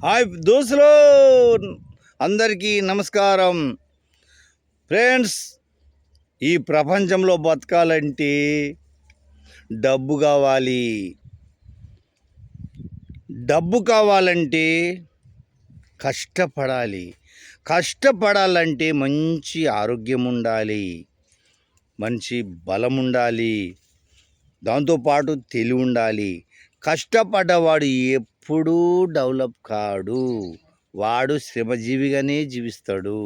Hi దోస్తులు, అందరికీ నమస్కారం. ఫ్రెండ్స్, ఈ ప్రపంచంలో బతకాలంటే డబ్బు కావాలి. డబ్బు కావాలంటే కష్టపడాలి. కష్టపడాలంటే మంచి ఆరోగ్యం ఉండాలి, మంచి బలం ఉండాలి, దాంతోపాటు తెలివి ఉండాలి. కష్టపడ్డవాడు ఎప్పుడూ డెవలప్ కాడు, వాడు శ్రమజీవిగానే జీవిస్తాడు.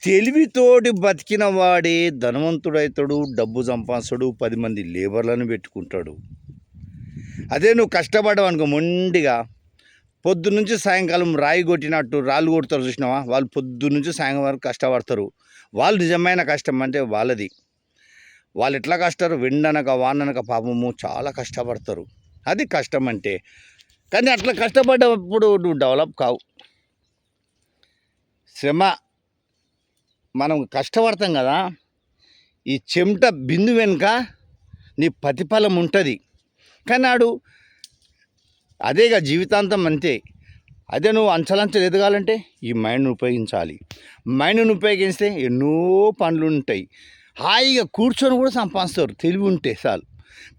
తెలివితోటి బతికిన వాడే ధనవంతుడవుతాడు, డబ్బు సంపాదిస్తాడు, 10 మంది లేబర్లను పెట్టుకుంటాడు. అదే నువ్వు కష్టపడ్డావు అనుకో, మొండిగా పొద్దున్నుంచి సాయంకాలం రాయి కొట్టినట్టు రాళ్ళు కొడతారు చూసినావా, వాళ్ళు పొద్దున్నుంచి సాయంకాలం వరకు కష్టపడతారు. వాళ్ళు నిజమైన కష్టం అంటే వాళ్ళది. వాళ్ళు ఎట్లా కష్టారు, వెండనక వాననక పాపము చాలా కష్టపడతారు. అది కష్టం అంటే. కానీ అట్లా కష్టపడ్డప్పుడు నువ్వు డెవలప్ కావు. శ్రమ, మనం కష్టపడతాం కదా, ఈ చెమట బిందు వెనుక నీ ప్రతిఫలం ఉంటుంది. కానీ నాడు అదేగా జీవితాంతం అంతే. అదే నువ్వు అంచలంచలు ఎదగాలంటే ఈ మైండ్ను ఉపయోగించాలి. మైండ్ను ఉపయోగిస్తే ఎన్నో పనులు ఉంటాయి. హాయిగా కూర్చొని కూడా సంపాదిస్తారు తెలివి ఉంటే చాలు.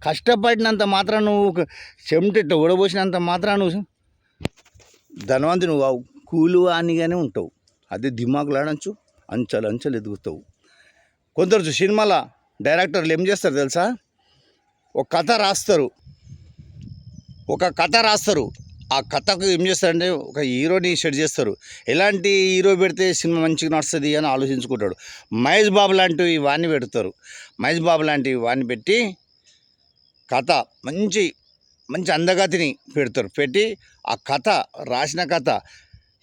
కష్టపడినంత మాత్రం నువ్వు చెమట ఇట్లా ఉడబోసినంత మాత్రం నువ్వు ధనవంతు నువ్వు కూలు అనిగానే ఉంటావు. అదే దిమాగులాడంచు అంచెలు అంచెలు ఎదుగుతావు. కొందరు సినిమాల డైరెక్టర్లు ఏం చేస్తారు తెలుసా, ఒక కథ రాస్తారు. ఆ కథకు ఏం చేస్తారంటే ఒక హీరోని సెట్ చేస్తారు. ఎలాంటి హీరో పెడితే సినిమా మంచిగా నడుస్తుంది అని ఆలోచించుకుంటాడు. మహేష్ బాబు లాంటి వాడిని పెడతారు. మహేష్ బాబు లాంటి వాడిని పెట్టి కథ మంచి మంచి అందగతిని పెడతారు. పెట్టి ఆ కథ రాసిన కథ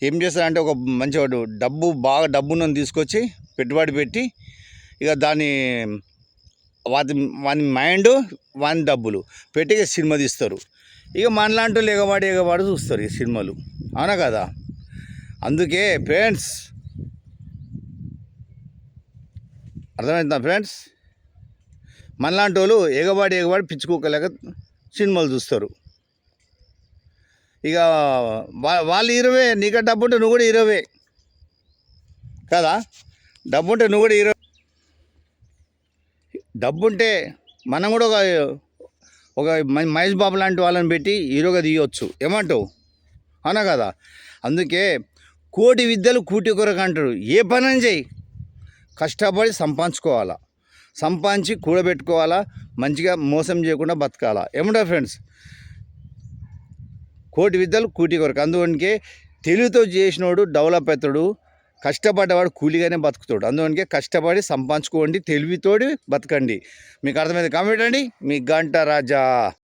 ఏం చేస్తారంటే ఒక మంచివాడు బాగా డబ్బును తీసుకొచ్చి పెట్టుబడి పెట్టి ఇక వాని మైండ్ వాని డబ్బులు పెట్టి సినిమా తీస్తారు. ఇక మనలాంటి ఎగవాడు చూస్తారు ఈ సినిమాలు, అవునా కదా. అందుకే ఫ్రెండ్స్, అర్థమవుతుందా ఫ్రెండ్స్, మనలాంటి వాళ్ళు ఎగవాడి పిచ్చుకోకలేక సినిమాలు చూస్తారు. ఇక వాళ్ళు 20, నీకు డబ్బు ఉంటే నువ్వు కూడా 20 కదా. డబ్బు ఉంటే నువ్వు కూడా 20. డబ్బు ఉంటే మనం కూడా ఒక మహేష్ బాబు లాంటి వాళ్ళని పెట్టి హీరోగా తీయవచ్చు. ఏమంటావు, అవునా కదా. అందుకే కోటి విద్యలు కూటి కొరకు అంటారు. ఏ పని చేయి, కష్టపడి సంపాదించుకోవాలా, సంపాదించి కూడబెట్టుకోవాలా, మంచిగా మోసం చేయకుండా బతకాలా. ఏమంటారు ఫ్రెండ్స్, కోటి విద్యలు కూటి కొరకు. అందుకే తెలివితో చేసినోడు డెవలప్ అవుతాడు, కష్టపడ్డవాడు కూలిగానే బతుకుతాడు. అందుకే కష్టపడి సంపాదించుకోండి, తెలివితోటి బతకండి. మీకు అర్థమైంది కామెంట్ అండి. మీ గంట రాజా.